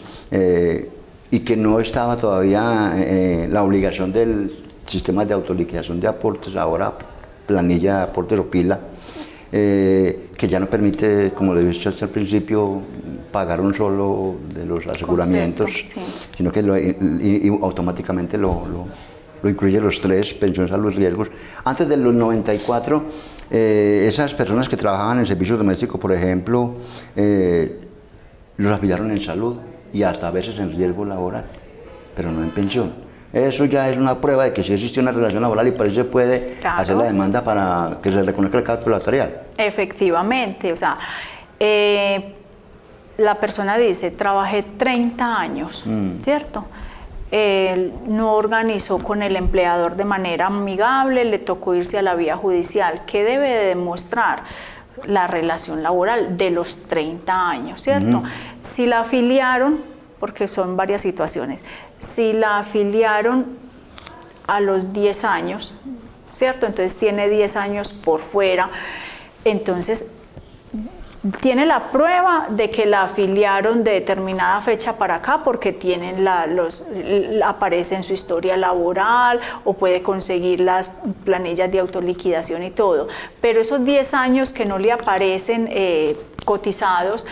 y que no estaba todavía la obligación del sistema de autoliquidación de aportes, ahora planilla de aportes o pila, que ya no permite, como lo he dicho hasta el principio, pagar un solo de los aseguramientos, sí, sino que automáticamente lo incluye los tres, pensión, salud y riesgos. Antes de los 94, esas personas que trabajaban en servicio doméstico, por ejemplo, los afiliaron en salud y hasta a veces en riesgo laboral, pero no en pensión. Eso ya es una prueba de que sí existe una relación laboral y por eso se puede hacer la demanda para que se reconozca el cálculo actuarial. Efectivamente, o sea, la persona dice, trabajé 30 años, ¿cierto? No organizó con el empleador de manera amigable, le tocó irse a la vía judicial. ¿Qué debe de demostrar? La relación laboral de los 30 años, ¿cierto? Si la afiliaron, porque son varias situaciones, si la afiliaron a los 10 años, ¿cierto? Entonces tiene 10 años por fuera, entonces tiene la prueba de que la afiliaron de determinada fecha para acá porque tienen aparece en su historia laboral o puede conseguir las planillas de autoliquidación y todo, pero esos 10 años que no le aparecen cotizados,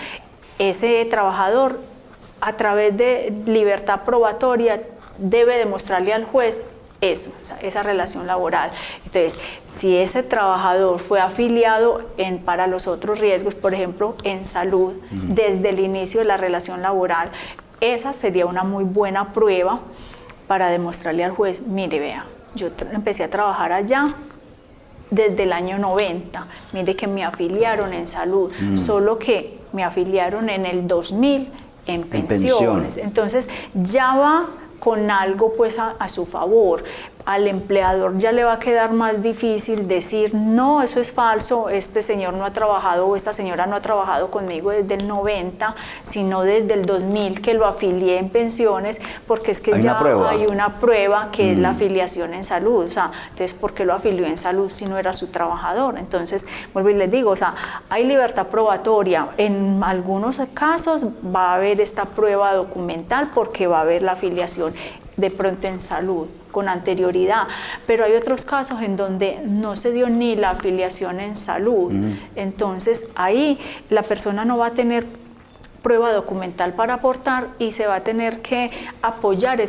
ese trabajador a través de libertad probatoria debe demostrarle al juez eso, esa relación laboral. Entonces, si ese trabajador fue afiliado para los otros riesgos, por ejemplo, en salud, desde el inicio de la relación laboral, esa sería una muy buena prueba para demostrarle al juez, mire, vea, yo empecé a trabajar allá desde el año 90, mire que me afiliaron en salud, solo que me afiliaron en el 2000 en pensiones. Entonces ya va con algo pues a su favor. Al empleador ya le va a quedar más difícil decir, no, eso es falso, este señor no ha trabajado o esta señora no ha trabajado conmigo desde el 90, sino desde el 2000 que lo afilié en pensiones, porque es que ya hay una prueba que es la afiliación en salud. O sea, entonces, ¿por qué lo afilió en salud si no era su trabajador? Entonces, vuelvo y les digo, o sea, hay libertad probatoria. En algunos casos va a haber esta prueba documental porque va a haber la afiliación de pronto en salud con anterioridad, pero hay otros casos en donde no se dio ni la afiliación en salud. Entonces ahí la persona no va a tener prueba documental para aportar y se va a tener que apoyar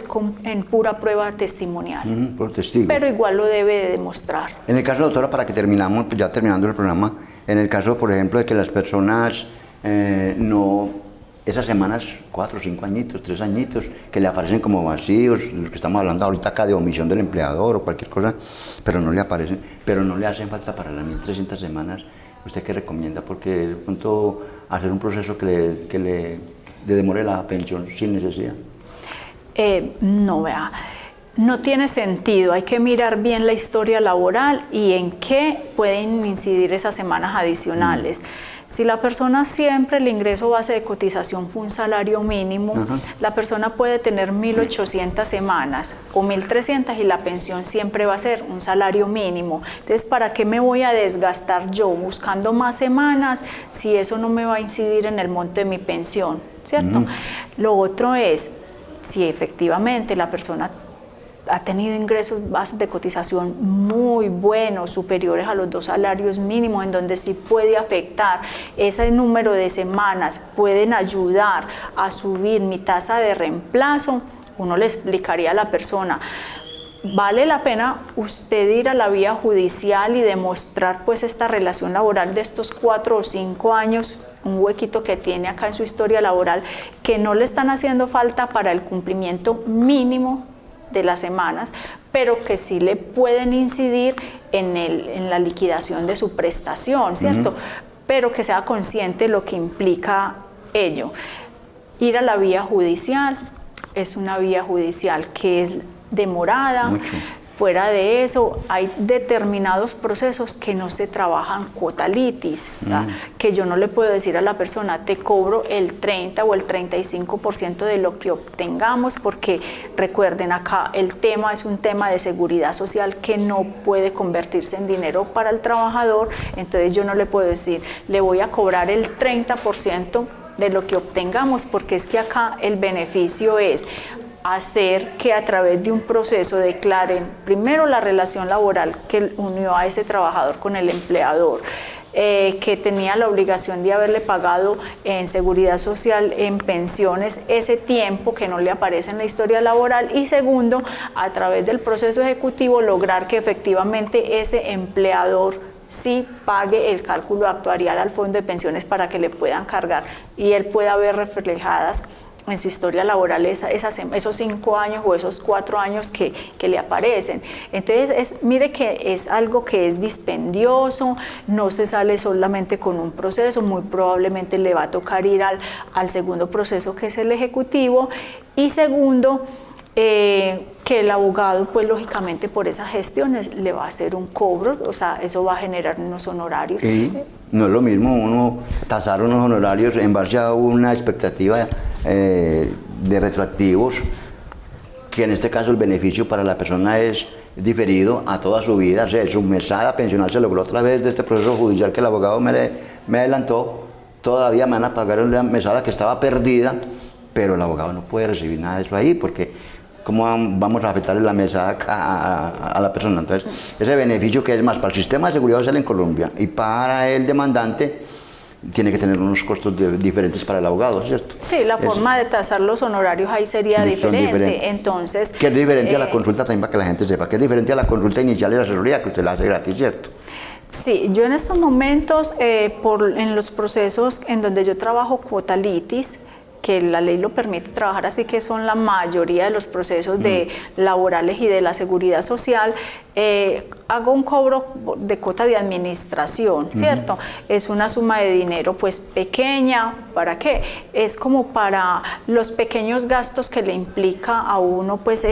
en pura prueba testimonial. Por testigo. Pero igual lo debe de demostrar. En el caso, doctora, para que terminamos, pues ya terminando el programa, en el caso, por ejemplo, de que las personas esas semanas, 4, 5 añitos, 3 añitos, que le aparecen como vacíos, los que estamos hablando ahorita acá de omisión del empleador o cualquier cosa, pero no le aparecen, pero no le hacen falta para las 1300 semanas, ¿usted qué recomienda? Porque de pronto hacer un proceso que le demore la pensión sin necesidad. No, vea. no tiene sentido, hay que mirar bien la historia laboral y en qué pueden incidir esas semanas adicionales. Si la persona siempre el ingreso base de cotización fue un salario mínimo, la persona puede tener 1.800 semanas o 1.300 y la pensión siempre va a ser un salario mínimo. Entonces, ¿para qué me voy a desgastar yo buscando más semanas si eso no me va a incidir en el monto de mi pensión? ¿Cierto? Lo otro es, si efectivamente la persona ha tenido ingresos bases de cotización muy buenos, superiores a los 2 salarios mínimos, en donde sí puede afectar ese número de semanas, pueden ayudar a subir mi tasa de reemplazo, uno le explicaría a la persona, vale la pena usted ir a la vía judicial y demostrar pues esta relación laboral de estos 4 o 5 años, un huequito que tiene acá en su historia laboral, que no le están haciendo falta para el cumplimiento mínimo de las semanas, pero que sí le pueden incidir en la liquidación de su prestación, ¿cierto? Pero que sea consciente de lo que implica ello. Ir a la vía judicial es una vía judicial que es demorada. Mucho. Fuera de eso, hay determinados procesos que no se trabajan cuota litis, que yo no le puedo decir a la persona, te cobro el 30 o el 35% de lo que obtengamos, porque recuerden, acá el tema es un tema de seguridad social que no puede convertirse en dinero para el trabajador, entonces yo no le puedo decir, le voy a cobrar el 30% de lo que obtengamos, porque es que acá el beneficio es hacer que a través de un proceso declaren primero la relación laboral que unió a ese trabajador con el empleador, que tenía la obligación de haberle pagado en seguridad social, en pensiones, ese tiempo que no le aparece en la historia laboral, y segundo, a través del proceso ejecutivo lograr que efectivamente ese empleador sí pague el cálculo actuarial al fondo de pensiones para que le puedan cargar y él pueda ver reflejadas en su historia laboral esos 5 años o esos 4 años que le aparecen. Entonces, mire que es algo que es dispendioso, no se sale solamente con un proceso, muy probablemente le va a tocar ir al segundo proceso, que es el ejecutivo, y segundo, que el abogado, pues lógicamente por esas gestiones le va a hacer un cobro, o sea, eso va a generar unos honorarios. Y no es lo mismo uno tasar unos honorarios en base a una expectativa de retroactivos, que en este caso el beneficio para la persona es diferido a toda su vida, o sea, su mesada pensional se logró a través de este proceso judicial que el abogado me adelantó, todavía me van a pagar una mesada que estaba perdida, pero el abogado no puede recibir nada de eso ahí, porque ¿cómo vamos a afectarle la mesada a la persona? Entonces, ese beneficio que es más para el sistema de seguridad social en Colombia y para el demandante, tiene que tener unos costos diferentes para el abogado, ¿cierto? Sí, la forma de tasar los honorarios ahí sería diferente. Entonces, que es diferente a la consulta también, para que la gente sepa, que es diferente a la consulta inicial y la asesoría que usted la hace gratis, ¿cierto? Sí, yo en estos momentos, en los procesos en donde yo trabajo cuota litis, que la ley lo permite trabajar así, que son la mayoría de los procesos de laborales y de la seguridad social, hago un cobro de cuota de administración, ¿cierto? Es una suma de dinero pues pequeña, ¿para qué? Es como para los pequeños gastos que le implica a uno pues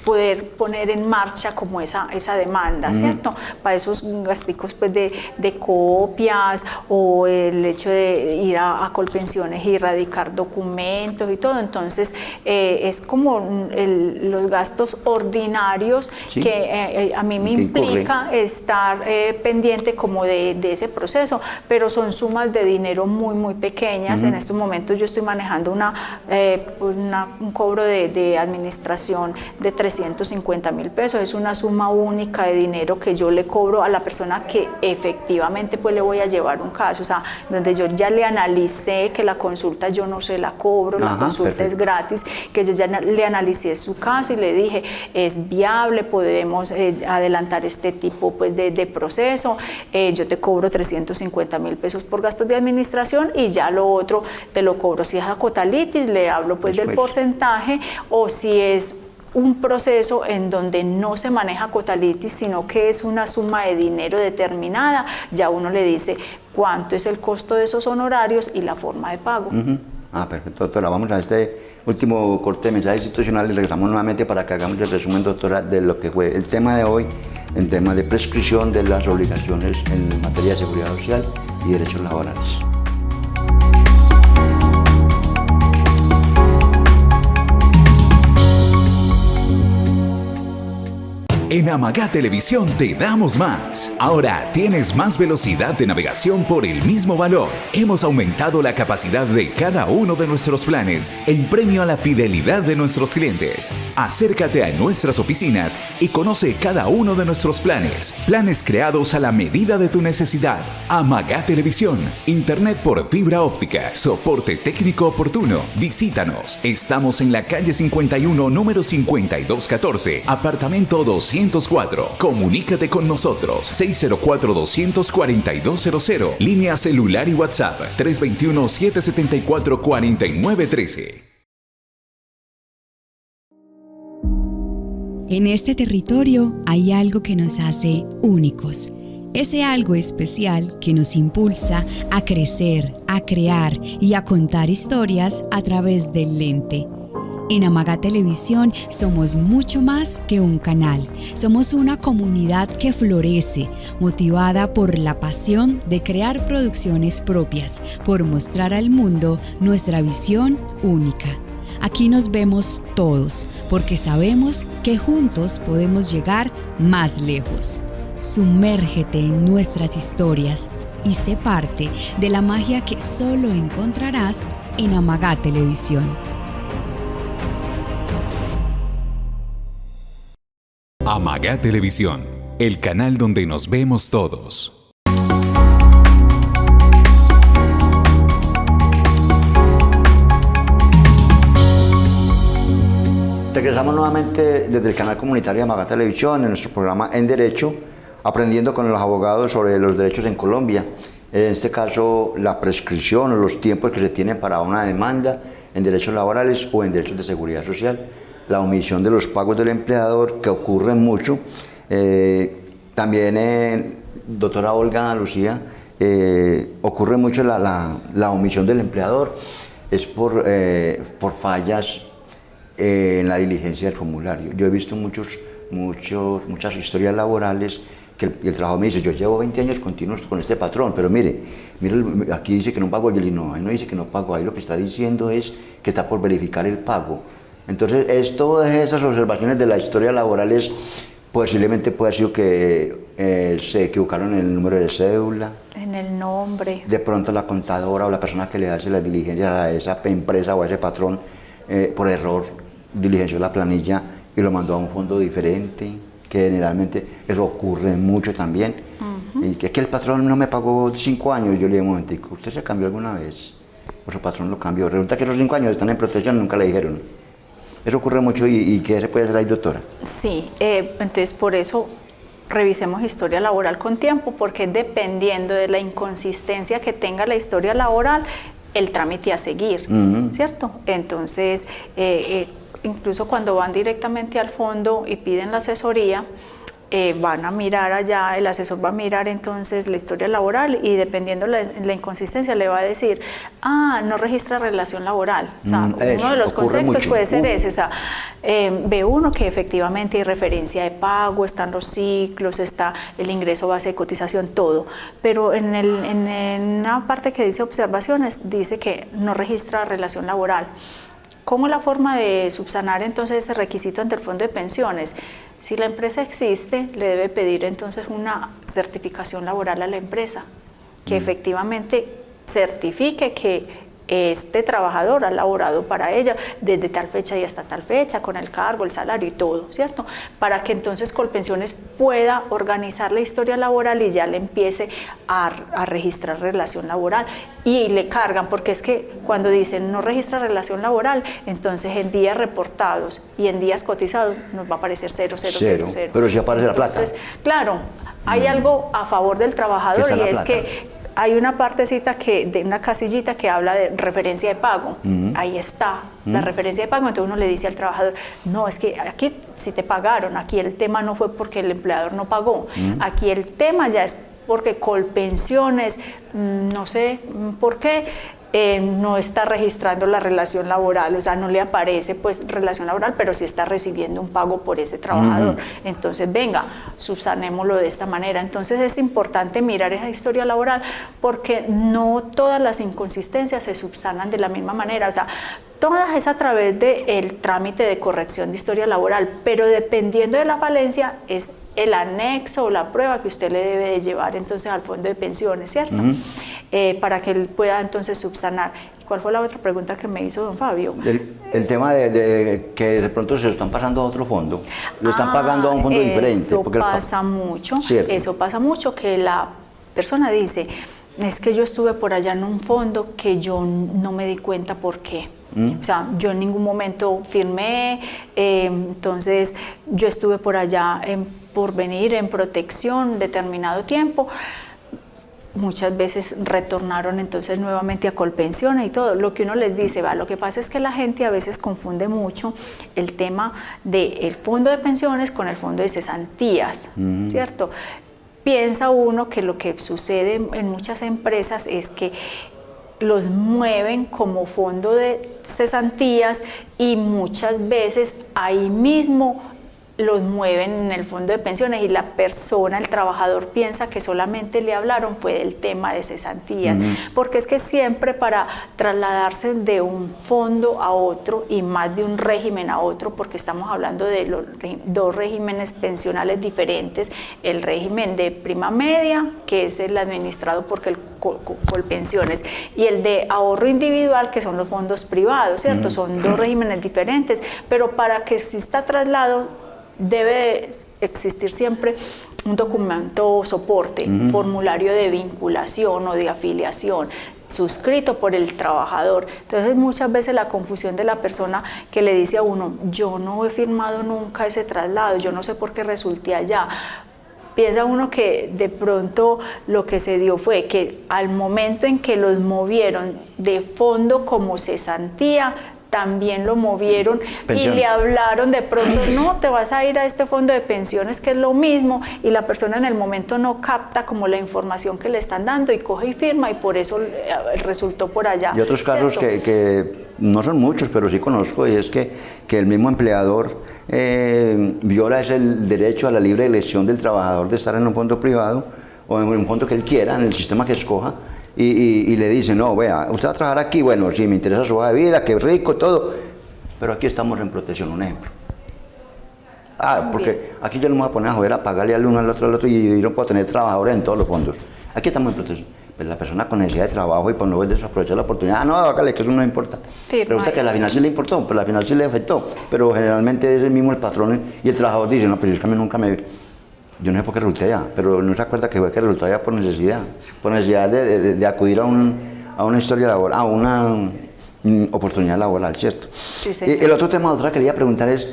poder poner en marcha como esa demanda, ¿cierto? Para esos gasticos pues de copias o el hecho de ir a Colpensiones y radicar documentos y todo. Entonces es como los gastos ordinarios, sí, que a mí me implica estar pendiente como de ese proceso, pero son sumas de dinero muy pequeñas. En estos momentos yo estoy manejando un cobro de administración de 350.000 pesos, es una suma única de dinero que yo le cobro a la persona que efectivamente pues le voy a llevar un caso, o sea, donde yo ya le analicé que la consulta yo no se la cobro, la consulta es gratis, que yo ya le analicé su caso y le dije, es viable, podemos adelantar este tipo pues de proceso, yo te cobro 350.000 pesos por gastos de administración y ya lo otro te lo cobro. Si es a cuota litis, le hablo pues del porcentaje, o si es un proceso en donde no se maneja cuota litis, sino que es una suma de dinero determinada, ya uno le dice cuánto es el costo de esos honorarios y la forma de pago. Perfecto, doctora. Vamos a este último corte de mensaje institucional y regresamos nuevamente para que hagamos el resumen, doctora, de lo que fue el tema de hoy, en tema de prescripción de las obligaciones en materia de seguridad social y derechos laborales. En Amagá Televisión te damos más. Ahora tienes más velocidad de navegación por el mismo valor. Hemos aumentado la capacidad de cada uno de nuestros planes en premio a la fidelidad de nuestros clientes. Acércate a nuestras oficinas y conoce cada uno de nuestros planes. Planes creados a la medida de tu necesidad. Amagá Televisión. Internet por fibra óptica. Soporte técnico oportuno. Visítanos. Estamos en la calle 51, número 5214, apartamento 204. Comunícate con nosotros. 604-200-4200. Línea celular y WhatsApp 321-774-4913. En este territorio hay algo que nos hace únicos. Ese algo especial que nos impulsa a crecer, a crear y a contar historias a través del lente. En Amagá Televisión somos mucho más que un canal. Somos una comunidad que florece, motivada por la pasión de crear producciones propias, por mostrar al mundo nuestra visión única. Aquí nos vemos todos, porque sabemos que juntos podemos llegar más lejos. Sumérgete en nuestras historias y sé parte de la magia que solo encontrarás en Amagá Televisión. Amagá Televisión, el canal donde nos vemos todos. Regresamos nuevamente desde el canal comunitario de Amagá Televisión en nuestro programa En Derecho, aprendiendo con los abogados sobre los derechos en Colombia. En este caso, la prescripción o los tiempos que se tienen para una demanda en derechos laborales o en derechos de seguridad social. La omisión de los pagos del empleador, que ocurre mucho. También, doctora Olga Lucía, ocurre mucho la omisión del empleador, es por fallas en la diligencia del formulario. Yo he visto muchas historias laborales que el trabajo me dice, yo llevo 20 años continuos con este patrón, pero mire, aquí dice que no pago, yo le digo, no, ahí no dice que no pago, ahí lo que está diciendo es que está por verificar el pago. Entonces, todas esas observaciones de la historia laboral posiblemente puede haber sido que se equivocaron en el número de cédula, en el nombre. De pronto la contadora o la persona que le hace las diligencias a esa empresa o a ese patrón, por error, diligenció la planilla y lo mandó a un fondo diferente, que generalmente eso ocurre mucho también. Y que el patrón no me pagó 5 años, yo le digo, un momentico, ¿usted se cambió alguna vez? O su patrón lo cambió. Resulta que esos 5 años están en protección, nunca le dijeron. Eso ocurre mucho y ¿qué se puede hacer ahí, doctora? Sí, entonces por eso revisemos historia laboral con tiempo, porque dependiendo de la inconsistencia que tenga la historia laboral, el trámite a seguir, ¿cierto? Entonces, incluso cuando van directamente al fondo y piden la asesoría, van a mirar allá, el asesor va a mirar entonces la historia laboral y dependiendo la inconsistencia le va a decir, no registra relación laboral. O sea, uno de los conceptos puede ser ese, o sea, ve uno que efectivamente hay referencia de pago, están los ciclos, está el ingreso base de cotización, todo, pero en una parte que dice observaciones, dice que no registra relación laboral. ¿Cómo es la forma de subsanar entonces ese requisito ante el fondo de pensiones? Si la empresa existe, le debe pedir entonces una certificación laboral a la empresa, que efectivamente certifique que este trabajador ha laborado para ella desde tal fecha y hasta tal fecha, con el cargo, el salario y todo, ¿cierto? Para que entonces Colpensiones pueda organizar la historia laboral y ya le empiece a registrar relación laboral. Y le cargan, porque es que cuando dicen no registra relación laboral, entonces en días reportados y en días cotizados nos va a aparecer 0, 0, 0, 0. Pero si aparece la plata. Entonces, claro, hay algo a favor del trabajador y es que hay una partecita de una casillita que habla de referencia de pago. Ahí está la referencia de pago. Entonces uno le dice al trabajador, no, es que aquí sí te pagaron, aquí el tema no fue porque el empleador no pagó, aquí el tema ya es porque Colpensiones, no sé por qué, no está registrando la relación laboral, o sea, no le aparece pues relación laboral, pero sí está recibiendo un pago por ese trabajador. Entonces, venga, subsanémoslo de esta manera. Entonces es importante mirar esa historia laboral porque no todas las inconsistencias se subsanan de la misma manera, o sea, todas es a través del trámite de corrección de historia laboral, pero dependiendo de la falencia es el anexo o la prueba que usted le debe de llevar entonces al fondo de pensiones, ¿cierto? Para que él pueda entonces subsanar. ¿Cuál fue la otra pregunta que me hizo don Fabio? El tema de que de pronto se lo están pasando a otro fondo, lo están pagando a un fondo diferente. Eso pasa mucho, eso pasa mucho, que la persona dice, es que yo estuve por allá en un fondo que yo no me di cuenta por qué. O sea, yo en ningún momento firmé, entonces yo estuve por allá por venir en protección determinado tiempo. Muchas veces retornaron entonces nuevamente a Colpensiones y todo. Lo que uno les dice, lo que pasa es que la gente a veces confunde mucho el tema del fondo de pensiones con el fondo de cesantías, ¿cierto? Piensa uno que lo que sucede en muchas empresas es que los mueven como fondo de cesantías y muchas veces ahí mismo los mueven en el fondo de pensiones y la persona, el trabajador, piensa que solamente le hablaron fue del tema de cesantías, porque es que siempre para trasladarse de un fondo a otro y más de un régimen a otro, porque estamos hablando de los dos regímenes pensionales diferentes, el régimen de prima media, que es el administrado por Colpensiones, y el de ahorro individual, que son los fondos privados, ¿cierto? Son dos regímenes diferentes, pero para que exista traslado debe existir siempre un documento soporte, formulario de vinculación o de afiliación, suscrito por el trabajador. Entonces muchas veces la confusión de la persona que le dice a uno, yo no he firmado nunca ese traslado, yo no sé por qué resulté allá. Piensa uno que de pronto lo que se dio fue que al momento en que los movieron de fondo como cesantía, también lo movieron y le hablaron de pronto, no, te vas a ir a este fondo de pensiones que es lo mismo, y la persona en el momento no capta como la información que le están dando y coge y firma y por eso resultó por allá. Y otros casos que no son muchos, pero sí conozco, y es que el mismo empleador viola el derecho a la libre elección del trabajador de estar en un fondo privado o en un fondo que él quiera, en el sistema que escoja. Y le dice, no, vea, usted va a trabajar aquí, bueno, sí, me interesa su hoja de vida, qué rico, todo, pero aquí estamos en protección, un ejemplo. Porque aquí ya no me voy a poner a joder a pagarle al uno, al otro, y no puedo tener trabajadores en todos los fondos. Aquí estamos en protección. Pues la persona con necesidad de trabajo y por no desaprovechar la oportunidad, no, hágale, que eso no le importa. Pregunta que a la final sí le importó, pero a la final sí le afectó, pero generalmente es el mismo el patrón y el trabajador dice, no, pues es que a mí nunca me... Yo no sé por qué resulté allá, pero no se acuerda que fue que resultó allá por necesidad de acudir a una historia laboral, a una oportunidad laboral, ¿cierto? Sí, el otro tema, otra que quería preguntar es,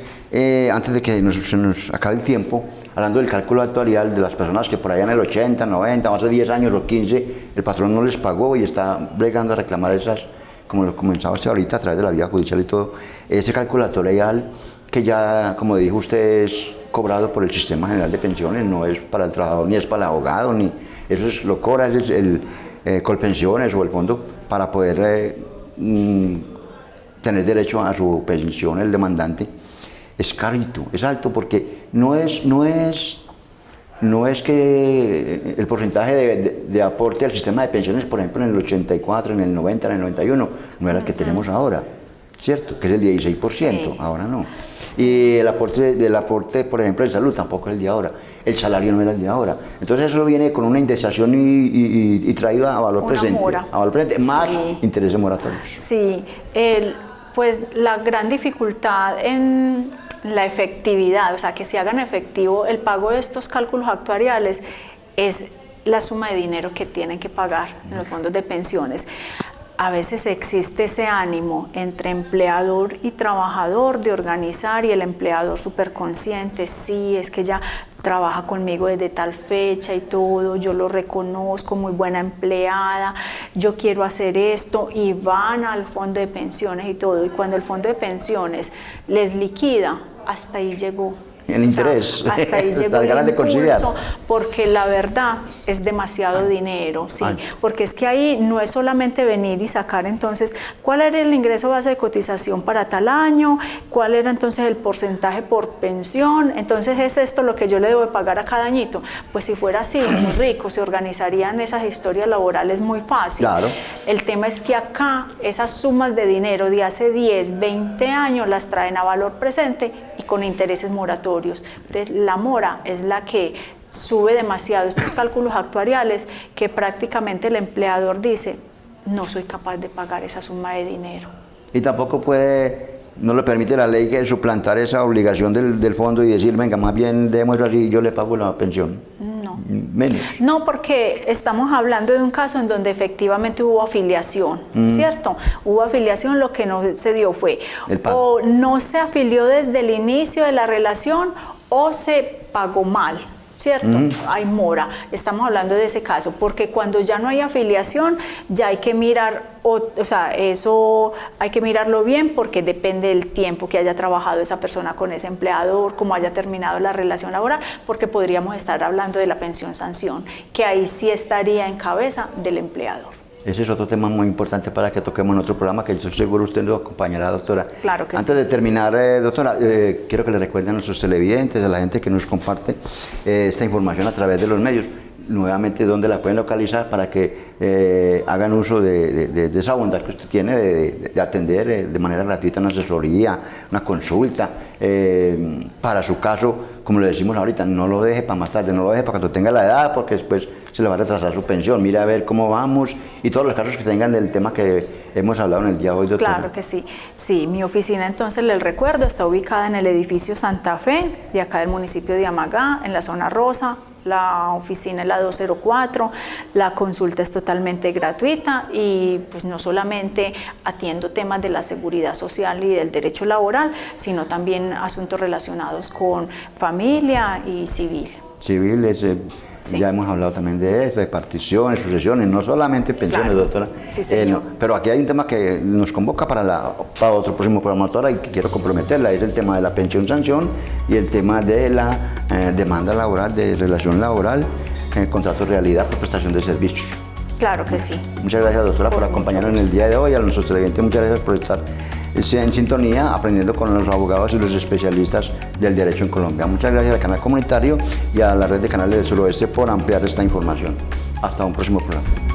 antes de que se nos acabe el tiempo, hablando del cálculo actuarial de las personas que por allá en el 80, 90, hace 10 años o 15, el patrón no les pagó y está bregando a reclamar esas, como lo comenzaba usted ahorita, a través de la vía judicial y todo, ese cálculo actuarial que ya, como dijo usted, es cobrado por el Sistema General de Pensiones, no es para el trabajador, ni es para el abogado, ni eso lo cobra el Colpensiones o el fondo para poder tener derecho a su pensión el demandante. Es carito, es alto, porque no es que el porcentaje de aporte al sistema de pensiones, por ejemplo, en el 84, en el 90, en el 91, no era el que tenemos ahora, ¿cierto? Que es el 16%, sí. Ahora no. Sí. Y el aporte, por ejemplo, de salud tampoco es el de ahora. El salario no era el de ahora. Entonces eso viene con una indexación y traído a valor presente. A valor presente, sí. Más intereses moratorios. Sí, pues la gran dificultad en la efectividad, o sea, que se hagan efectivo el pago de estos cálculos actuariales, es la suma de dinero que tienen que pagar en los fondos de pensiones. A veces existe ese ánimo entre empleador y trabajador de organizar, y el empleador súper consciente, sí, es que ya trabaja conmigo desde tal fecha y todo, yo lo reconozco, muy buena empleada, yo quiero hacer esto, y van al fondo de pensiones y todo, y cuando el fondo de pensiones les liquida, hasta ahí llegó. El interés, hasta ahí llegó las ganas de conciliar. Porque la verdad, es demasiado dinero, sí, Ay. porque es que ahí no es solamente venir y sacar entonces cuál era el ingreso base de cotización para tal año, cuál era entonces el porcentaje por pensión, entonces es esto lo que yo le debo de pagar a cada añito. Pues si fuera así, muy rico, se organizarían esas historias laborales muy fácil. Claro. El tema es que acá esas sumas de dinero de hace 10, 20 años las traen a valor presente y con intereses moratorios. Entonces la mora es la que sube demasiado estos cálculos actuariales, que prácticamente el empleador dice, no soy capaz de pagar esa suma de dinero. Y tampoco no le permite la ley que suplantar esa obligación del fondo y decir, venga, más bien demos así y yo le pago la pensión. No. Menos. No, porque estamos hablando de un caso en donde efectivamente hubo afiliación, ¿cierto? Hubo afiliación, lo que no se dio fue o no se afilió desde el inicio de la relación o se pagó mal, ¿cierto? Hay mora. Estamos hablando de ese caso, porque cuando ya no hay afiliación, ya hay que mirar, o sea, eso hay que mirarlo bien porque depende del tiempo que haya trabajado esa persona con ese empleador, cómo haya terminado la relación laboral, porque podríamos estar hablando de la pensión sanción, que ahí sí estaría en cabeza del empleador. Ese es otro tema muy importante para que toquemos en otro programa, que yo estoy seguro usted nos acompañará, doctora. Claro que Antes de terminar, doctora, quiero que le recuerden a nuestros televidentes, a la gente que nos comparte esta información a través de los medios, nuevamente dónde la pueden localizar para que hagan uso de esa bondad que usted tiene de atender de manera gratuita una asesoría, una consulta. Para su caso, como le decimos ahorita, no lo deje para más tarde, no lo deje para cuando tenga la edad, porque después se le va a retrasar su pensión. Mire a ver cómo vamos y todos los casos que tengan del tema que hemos hablado en el día de hoy, doctora. Claro que sí. Sí, mi oficina, entonces les recuerdo, está ubicada en el edificio Santa Fe, de acá del municipio de Amagá, en la zona rosa. La oficina es la 204, la consulta es totalmente gratuita y pues no solamente atiendo temas de la seguridad social y del derecho laboral, sino también asuntos relacionados con familia y civil. Civil es... Sí. Ya hemos hablado también de esto, de particiones, sucesiones, no solamente pensiones, claro. Doctora. Sí, señor. Pero aquí hay un tema que nos convoca para otro próximo programa, doctora, y que quiero comprometerla, es el tema de la pensión sanción y el tema de la demanda laboral, de relación laboral, contrato de realidad por prestación de servicios. Claro que sí. Muchas gracias, doctora, por acompañarnos en el día de hoy. A nuestros televidentes, muchas gracias por estar en sintonía, aprendiendo con los abogados y los especialistas del derecho en Colombia. Muchas gracias al canal comunitario y a la red de canales del suroeste por ampliar esta información. Hasta un próximo programa.